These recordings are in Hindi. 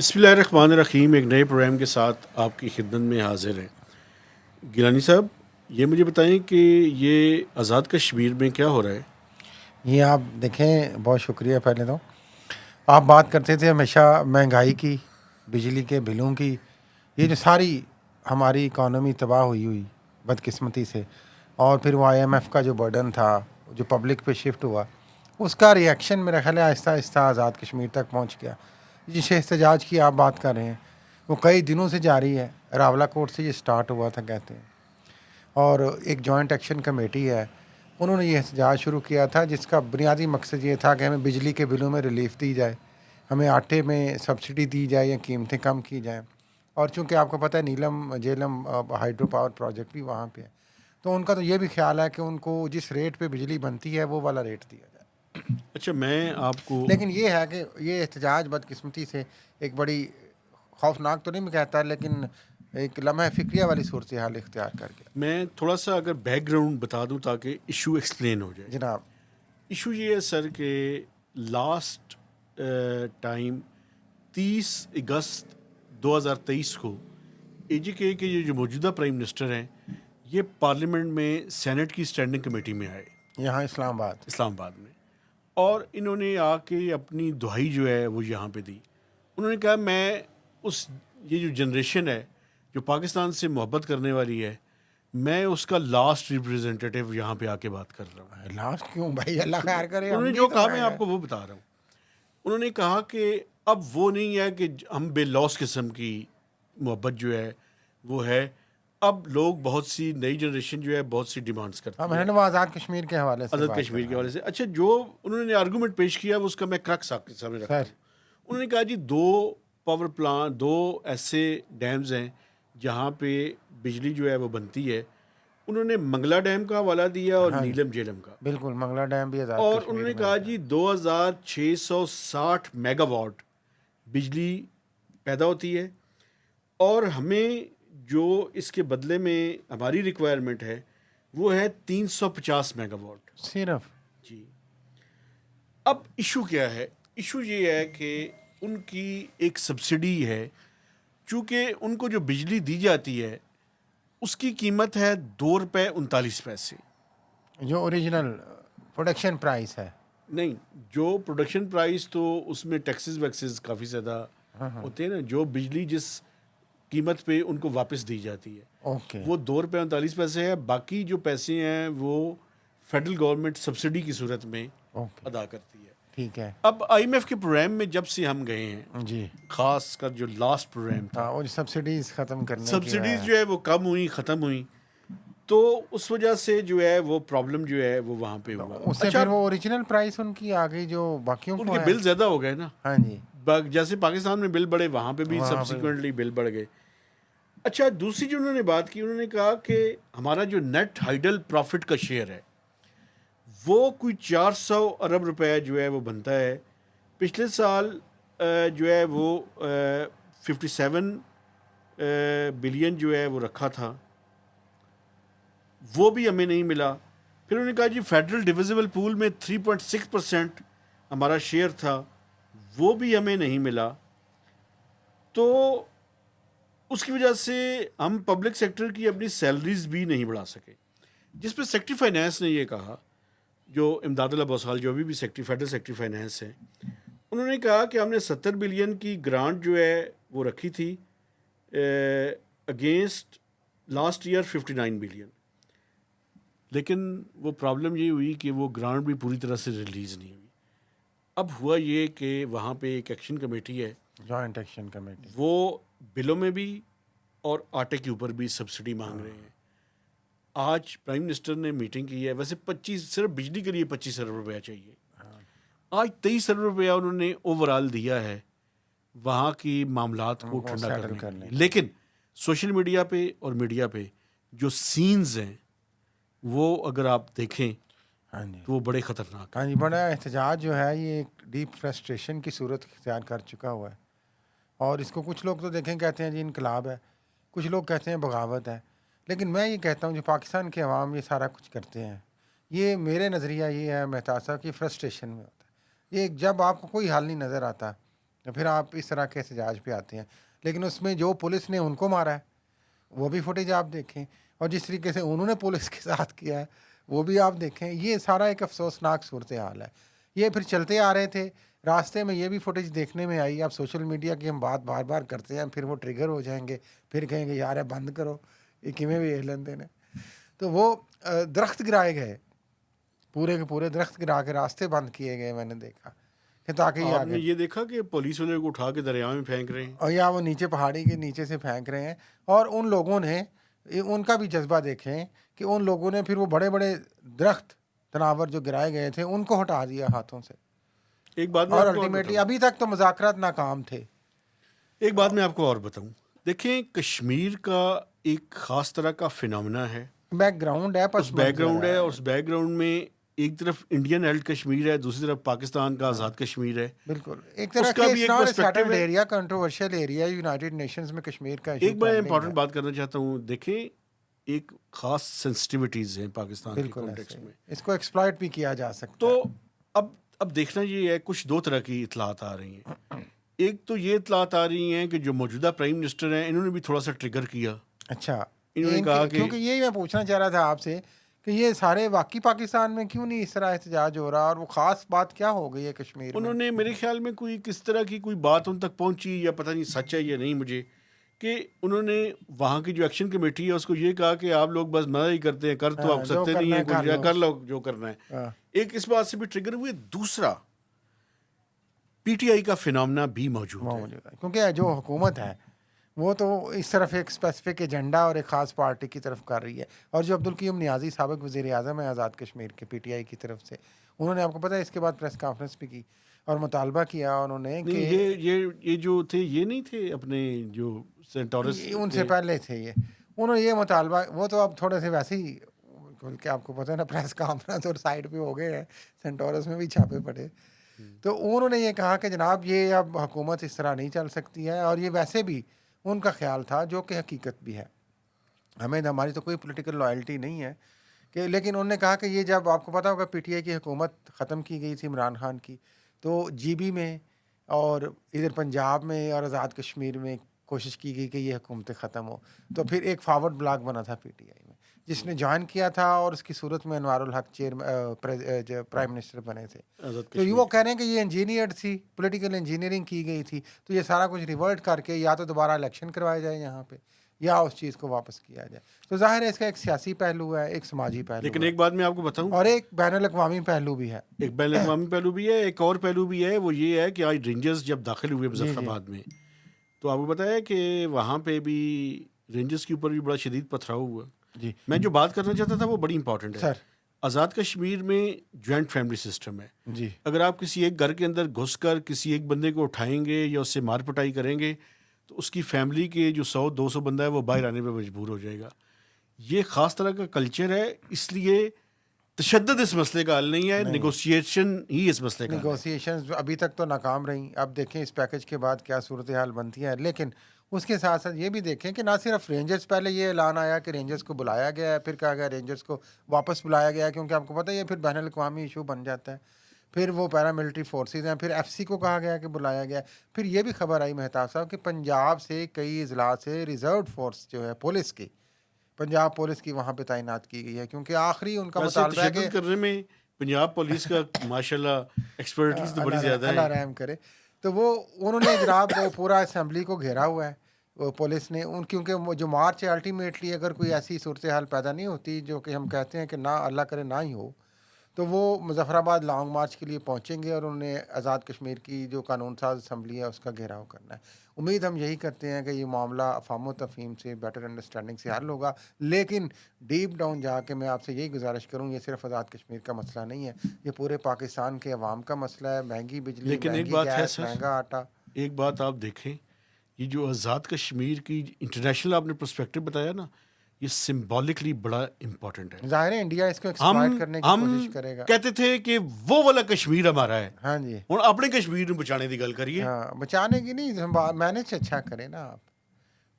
बिस्मिल्लाहिर्रहमानिर्रहीम। एक नए प्रोग्राम के साथ आपकी खिदमत में हाजिर हैं। गिलानी साहब, ये मुझे बताएं कि ये आज़ाद कश्मीर में क्या हो रहा है। ये आप देखें, बहुत शुक्रिया। पहले तो आप बात करते थे हमेशा महंगाई की, बिजली के बिलों की। ये जो सारी हमारी इकॉनमी तबाह हुई हुई बदकिस्मती से, और फिर वो आईएमएफ का जो बर्डन था जो पब्लिक पे शिफ्ट हुआ, उसका रिएक्शन मेरा ख्याल है आहिस्ता आहिस्ता आज़ाद कश्मीर तक पहुंच गया। जिस एहतजाज की आप बात कर रहे हैं वो कई दिनों से जारी है। रावला कोर्ट से ये स्टार्ट हुआ था कहते हैं, और एक जॉइंट एक्शन कमेटी है, उन्होंने ये एहतजाज शुरू किया था जिसका बुनियादी मकसद ये था कि हमें बिजली के बिलों में रिलीफ दी जाए, हमें आटे में सब्सिडी दी जाए या कीमतें कम की जाएँ। और चूंकि आपको पता है नीलम झेलम हाइड्रो पावर प्रोजेक्ट भी वहाँ पे है, तो उनका तो ये भी ख्याल है कि उनको जिस रेट पे बिजली बनती है वो वाला रेट दिया जाए। अच्छा, मैं आपको लेकिन ये है कि ये एहतजाज बदकिस्मती से एक बड़ी खौफनाक तो नहीं मैं कहता, लेकिन एक लम्हा फ़िक्रिया वाली सूरत हाल इख्तियार कर गया। मैं थोड़ा सा अगर बैकग्राउंड बता दूं ताकि इशू एक्सप्लेन हो जाए। जनाब। इशू ये है सर कि लास्ट टाइम 30 अगस्त 2023 को एजीके के ये जो मौजूदा प्राइम मिनिस्टर हैं, ये पार्लियामेंट में सेनेट की स्टैंडिंग कमेटी में आए यहाँ इस्लामाबाद। इस्लामाबाद में, और इन्होंने आके अपनी दुहाई जो है वो यहाँ पे दी। उन्होंने कहा मैं उस ये जो जनरेशन है जो पाकिस्तान से मोहब्बत करने वाली है, मैं उसका लास्ट रिप्रेजेंटेटिव यहाँ पे आके बात कर रहा हूँ। लास्ट क्यों भाई, अल्लाह खैर करे, हम उन्होंने भी जो तो कहा मैं हैं। आपको वो बता रहा हूँ। उन्होंने कहा कि अब वो नहीं है कि हम बेलौस किस्म की मोहब्बत जो है वो है। अब लोग बहुत सी नई जनरेशन जो है बहुत सी डिमांड्स करती हम है है ना वो आज़ाद कश्मीर के हवाले से आज़ाद बात कर कश्मीर के रहे हवाले हैं। से। अच्छा, जो उन्होंने आर्गूमेंट पेश किया वो उसका मैं क्रक्स आपके सामने रखता सर। हूँ। उन्होंने कहा जी, दो पावर प्लांट, दो ऐसे डैम्स हैं जहाँ पे बिजली जो है वो बनती है। उन्होंने मंगला डैम का हवाला दिया और हाँ जी, नीलम झेलम का। बिल्कुल मंगला डैम भी आज़ाद और कश्मीर उन्होंने में कहा आता है। जी 2660 मेगावाट बिजली पैदा होती है, और हमें जो इसके बदले में हमारी रिक्वायरमेंट है वो है 350 मेगावाट। सिर्फ। जी। अब इशू क्या है? इशू ये है कि उनकी एक सब्सिडी है। चूँकि उनको जो बिजली दी जाती है उसकी कीमत है 2 रुपये 39 पैसे। जो ओरिजिनल प्रोडक्शन प्राइस है। नहीं, जो प्रोडक्शन प्राइस तो उसमें टैक्सेस वैक्सेस काफ़ी ज़्यादा हाँ हाँ। होते हैं ना। जो बिजली जिस कीमत पे उनको वापस दी जाती है ओके। वो 2 रुपये 39 पैसे है। बाकी जो पैसे हैं वो फेडरल गवर्नमेंट सब्सिडी की सूरत में ओके। अदा करती है। ठीक है। अब आईएमएफ के प्रोग्राम में जब से हम गए हैं, जी। खास कर जो लास्ट प्रोग्राम था, हाँ, वो जो सब्सिडीज ख़त्म करने की सब्सिडीज है। जो है वो कम हुई, ख़त्म हुई, तो उस वजह से जो है वो प्रॉब्लम जो है वो वहाँ पे तो हुआ। उससे अच्छा, फिर वो ओरिजिनल प्राइस उनकी आ गई जो बाकियों को उनके है। बिल ज़्यादा हो गए ना। हाँ जी। जैसे पाकिस्तान में बिल बढ़े, वहाँ पे भी वहाँ पे। सब्सिक्वेंटली बिल बढ़ गए। अच्छा, दूसरी जो उन्होंने बात की, उन्होंने कहा कि हमारा जो नेट हाइडल प्रॉफिट का शेयर है वो कोई 400 अरब रुपए जो है वो बनता है। पिछले साल जो है वो 57 बिलियन जो है वो रखा था, वो भी हमें नहीं मिला। फिर उन्होंने कहा जी फेडरल डिविजिबल पूल में 3.6% हमारा शेयर था, वो भी हमें नहीं मिला। तो उसकी वजह से हम पब्लिक सेक्टर की अपनी सैलरीज भी नहीं बढ़ा सके। जिस पे सेक्रेटरी फाइनेंस ने ये कहा, जो इमदादुल्लाह बौसाल जो अभी भी सेक्रेटरी फेडरल सेक्रेटरी फाइनेंस है, उन्होंने कहा कि हमने 70 बिलियन की ग्रांट जो है वो रखी थी अगेंस्ट लास्ट ईयर 59 बिलियन। लेकिन वो प्रॉब्लम ये हुई कि वो ग्रांट भी पूरी तरह से रिलीज़ नहीं हुई। अब हुआ ये कि वहाँ पे एक एक्शन कमेटी है, जॉइंट एक्शन कमेटी। वो बिलों में भी और आटे के ऊपर भी सब्सिडी मांग रहे हैं। आज प्राइम मिनिस्टर ने मीटिंग की है। वैसे 25 सिर्फ बिजली के लिए 25 अरब रुपया चाहिए। आज 23 अरब रुपया उन्होंने ओवरऑल दिया है वहाँ की मामलात को उनको ठंडा सेटल करने के करने लिए। के लिए। लेकिन सोशल मीडिया पे और मीडिया पे जो सीन्स हैं वो अगर आप देखें हाँ जी। तो वो बड़े ख़तरनाक हाँ हैं। जी, बड़ा एहतजाज जो है ये एक डीप फ्रस्ट्रेशन की सूरत इख्तियार कर चुका हुआ है। और इसको कुछ लोग तो देखें कहते हैं जी इनकलाब है, कुछ लोग कहते हैं बगावत है। लेकिन मैं ये कहता हूँ जो पाकिस्तान के अवाम ये सारा कुछ करते हैं, ये मेरे नज़रिया ये है मेहताज साहब की फ्रस्ट्रेशन में होता है। ये जब आपको कोई हल नहीं नज़र आता तो फिर आप इस तरह के एहतजाज पे आते हैं। लेकिन उसमें जो पुलिस ने उनको मारा है वो भी फुटेज आप देखें, और जिस तरीके से उन्होंने पुलिस के साथ किया है वो भी आप देखें। ये सारा एक अफसोसनाक सूरत हाल है। ये फिर चलते आ रहे थे, रास्ते में ये भी फुटेज देखने में आई। अब सोशल मीडिया की हम बात बार बार करते हैं, फिर वो ट्रिगर हो जाएंगे, फिर कहेंगे यार ये बंद करो, ये किमें भी एलन देने। तो वो दरख्त गिराए गए, पूरे के पूरे दरख्त गिरा के रास्ते बंद किए गए, मैंने देखा कि ताकि ये आपने आगे, ये देखा कि पुलिस वाले को उठा के दरिया में फेंक रहे हैं। और या वो नीचे पहाड़ी के नीचे से फेंक रहे हैं। और उन लोगों ने उनका भी जज्बा देखें कि उन लोगों ने फिर वो बड़े बड़े दरख्त तनावर जो गिराए गए थे उनको हटा दिया हाथों से। एक बात मैं और आपको और अल्टीमेटली बताऊं, अभी तक तो मुज़ाकरात नाकाम थे। एक बात मैं आपको और बताऊं, देखें कश्मीर का एक ख़ास तरह का फिनोमेना है, बैकग्राउंड है, उस पस मंज़र बैकग्राउंड है, और है। उस बैकग्राउंड में एक तरफ इंडियन हेल्ड कश्मीर है, दूसरी तरफ पाकिस्तान का आज़ाद कश्मीर है। बिल्कुल, एक तरह उसका के भी इट्स एक नॉट ए पर्सपेक्टिव सेटल्ड है। Area, controversial area, United Nations में कश्मीर का इशू एक मैं पेंडिंग इंपॉर्टेंट है। बात करना चाहता हूँ, देखें एक ख़ास सेंसिटिविटीज़ हैं पाकिस्तान के बिल्कुल कॉन्टेक्स्ट ऐसे में। इसको एक्सप्लॉइट भी किया जा सकता तो है। अब देखना ये है, कुछ दो तरह की इतलात आ रही हैं। एक तो ये इतलात आ रही हैं कि जो मौजूदा प्राइम मिनिस्टर हैं इन्होंने भी थोड़ा सा ट्रिगर किया। अच्छा, इन्होंने कहा कि क्योंकि यही मैं पूछना चाह रहा था आपसे कि ये सारे वाकई पाकिस्तान में क्यों नहीं इस तरह एहतजाज हो रहा, और वो ख़ास बात क्या हो गई है कश्मीर में? उन्होंने मेरे ख्याल में कोई किस तरह की कोई बात उन तक पहुंची, या पता नहीं सच है या नहीं मुझे, कि उन्होंने वहाँ की जो एक्शन कमेटी है उसको ये कहा कि आप लोग बस मना ही करते हैं, कर तो हाँ, आप जो सकते नहीं करना है है कुछ, कर या लो। कर लो जो करना है। हाँ, एक इस बात से भी ट्रिगर हुए, दूसरा पीटीआई का फिनोमेना भी मौजूद वो है। मौजूद है क्योंकि जो हुकूमत है वो तो इस तरफ एक स्पेसिफिक एजेंडा और एक ख़ास पार्टी की तरफ कर रही है। और जो अब्दुल क़य्यूम नियाज़ी साबिक़ वज़ीर आज़म है आज़ाद कश्मीर के पीटीआई की तरफ से, उन्होंने आपको पता है इसके बाद प्रेस कॉन्फ्रेंस भी की और मुतालबा किया उन्होंने नहीं, कि ये जो थे ये नहीं थे अपने जो सेंटोरस उनसे के। पहले थे ये, उन्होंने ये मुतालबा, वो तो अब थोड़े से वैसे ही खोल के आपको पता है ना, प्रेस कॉन्फ्रेंस और साइड पे हो गए हैं, सेंटोरस में भी छापे पड़े। तो उन्होंने ये कहा कि जनाब ये अब हुकूमत इस तरह नहीं चल सकती है, और ये वैसे भी उनका ख्याल था जो कि हकीकत भी है। हमें हमारी तो कोई पॉलिटिकल लॉयल्टी नहीं है कि, लेकिन उन्होंने कहा कि ये जब आपको पता होगा पीटीआई की हुकूमत ख़त्म की गई थी इमरान खान की, तो जीबी में और इधर पंजाब में और आज़ाद कश्मीर में कोशिश की गई कि ये हुकूमतें ख़त्म हो। तो फिर एक फॉरवर्ड ब्लॉक बना था पीटीआई में, जिसने ज्वाइन किया था, और उसकी सूरत में अनवारुल हक प्राइम मिनिस्टर बने थे। आज़ाद तो ये कश्मीर वो के। कह रहे हैं कि ये इंजीनियर्ड थी, पॉलिटिकल इंजीनियरिंग की गई थी, तो ये सारा कुछ रिवर्ट करके या तो दोबारा इलेक्शन करवाए जाए यहाँ पे, या उस चीज़ को वापस किया जाए। तो जाहिर है इसका एक सियासी पहलू है, एक समाजी पहलू लेकिन है, एक बात मैं आपको बताऊं, और एक बैनुल अक़वामी पहलू भी है। एक बैन अवी पहलू भी है, एक और पहलू भी है। वो ये है कि आज रेंजर्स जब दाखिल हुए जी जी मुजफ्फराबाद में, तो आपको पता है कि वहाँ पे भी रेंजर्स के ऊपर भी बड़ा शदीद पथराव हुआ। जी मैं जो बात करना चाहता था वो बड़ी इंपॉर्टेंट है। सर। आज़ाद कश्मीर में जॉइंट फैमिली सिस्टम है। जी अगर आप किसी एक घर के अंदर घुसकर किसी एक बंदे को उठाएंगे या उससे मार पिटाई करेंगे, तो उसकी फैमिली के जो 100-200 बंदा है वो बाहर आने पे मजबूर हो जाएगा। ये ख़ास तरह का कल्चर है, इसलिए तशद्दुद इस मसले का हल नहीं है, नहीं, निगोशिएशन ही इस मसले का हल है। निगोसिएशंस अभी तक तो नाकाम रही। अब देखें इस पैकेज के बाद क्या सूरत हाल बनती है। लेकिन उसके साथ साथ ये भी देखें कि ना सिर्फ रेंजर्स, पहले ये ऐलान आया कि रेंजर्स को बुलाया गया है, फिर कहा गया रेंजर्स को वापस बुलाया गया है, क्योंकि आपको पता है ये फिर बैनुल अक़वामी इशू बन जाता है। फिर वो पैरामिलिट्री फोर्सेज हैं, फिर एफसी को कहा गया कि बुलाया गया। फिर ये भी खबर आई मेहताब साहब कि पंजाब से कई अजला से रिजर्व फोर्स जो है पुलिस की, पंजाब पुलिस की वहाँ पे तैनात की गई है, क्योंकि आखिरी उनका वैसे मुतालबा है कि तशद्दुद करने में पंजाब पुलिस का माशाल्लाह एक्सपर्टीज तो बड़ी ज़्यादा अल्लाह है। रहम करे। तो वो उन्होंने जनाब वो पूरा असम्बली को घेरा हुआ है वो पुलिस ने, उन क्योंकि वो जो मार्च है अल्टीमेटली अगर कोई ऐसी सूरत हाल पैदा नहीं होती जो कि हम कहते हैं कि ना अल्लाह करे ना ही हो, तो वो मुजफ्फराबाद लॉन्ग मार्च के लिए पहुंचेंगे और उन्हें आज़ाद कश्मीर की जो कानून साज असम्बली है उसका घेराव करना है। उम्मीद हम यही करते हैं कि ये मामला अफ़ाम तफ़हीम से, बेटर अंडरस्टैंडिंग से हल होगा। लेकिन डीप डाउन जाके मैं आपसे यही गुजारिश करूँ, ये सिर्फ आज़ाद कश्मीर का मसला नहीं है, ये पूरे पाकिस्तान के अवाम का मसला है। महंगी बिजली, लेकिन एक महंगी बात है गैस, सर, महंगा आटा। एक बात आप देखें, ये जो आज़ाद कश्मीर की इंटरनेशनल आपने पर्सपेक्टिव बताया ना, ये सिंबॉलिकली बड़ा इम्पोर्टेंट है। ज़ाहिर है इंडिया इसको हम एक्सप्लॉइट करने की हम कोशिश करेगा। कहते थे कि वो वाला कश्मीर हमारा है, हाँ जी, हुण अपने कश्मीर ਨੂੰ बचाने की गल करिए, हाँ, बचाने की नहीं, मैनेज अच्छा करें ना आप।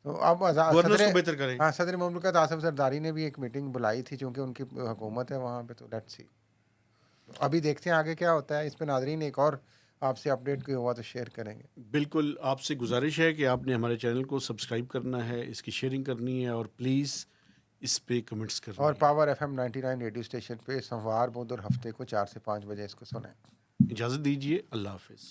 तो अब गवर्नेंस को बेहतर करें। हाँ, सदर मुमलिकत आसिफ जरदारी ने भी एक मीटिंग बुलाई थी चूँकि उनकी हुकूमत है वहाँ पे, तो लेट्स सी। अभी देखते हैं आगे क्या होता है। इस पे नाज़रीन एक और आपसे अपडेट कोई हुआ तो शेयर करेंगे। बिल्कुल, आपसे गुजारिश है कि आपने हमारे चैनल को सब्सक्राइब करना है, इसकी शेयरिंग करनी है और प्लीज़ इस पे कमेंट्स करनी और है। पावर FM 99 रेडियो स्टेशन पे सोमवार, बुध और हफ्ते को 4 से 5 बजे इसको सुनें। इजाज़त दीजिए, अल्लाह हाफ़िज़।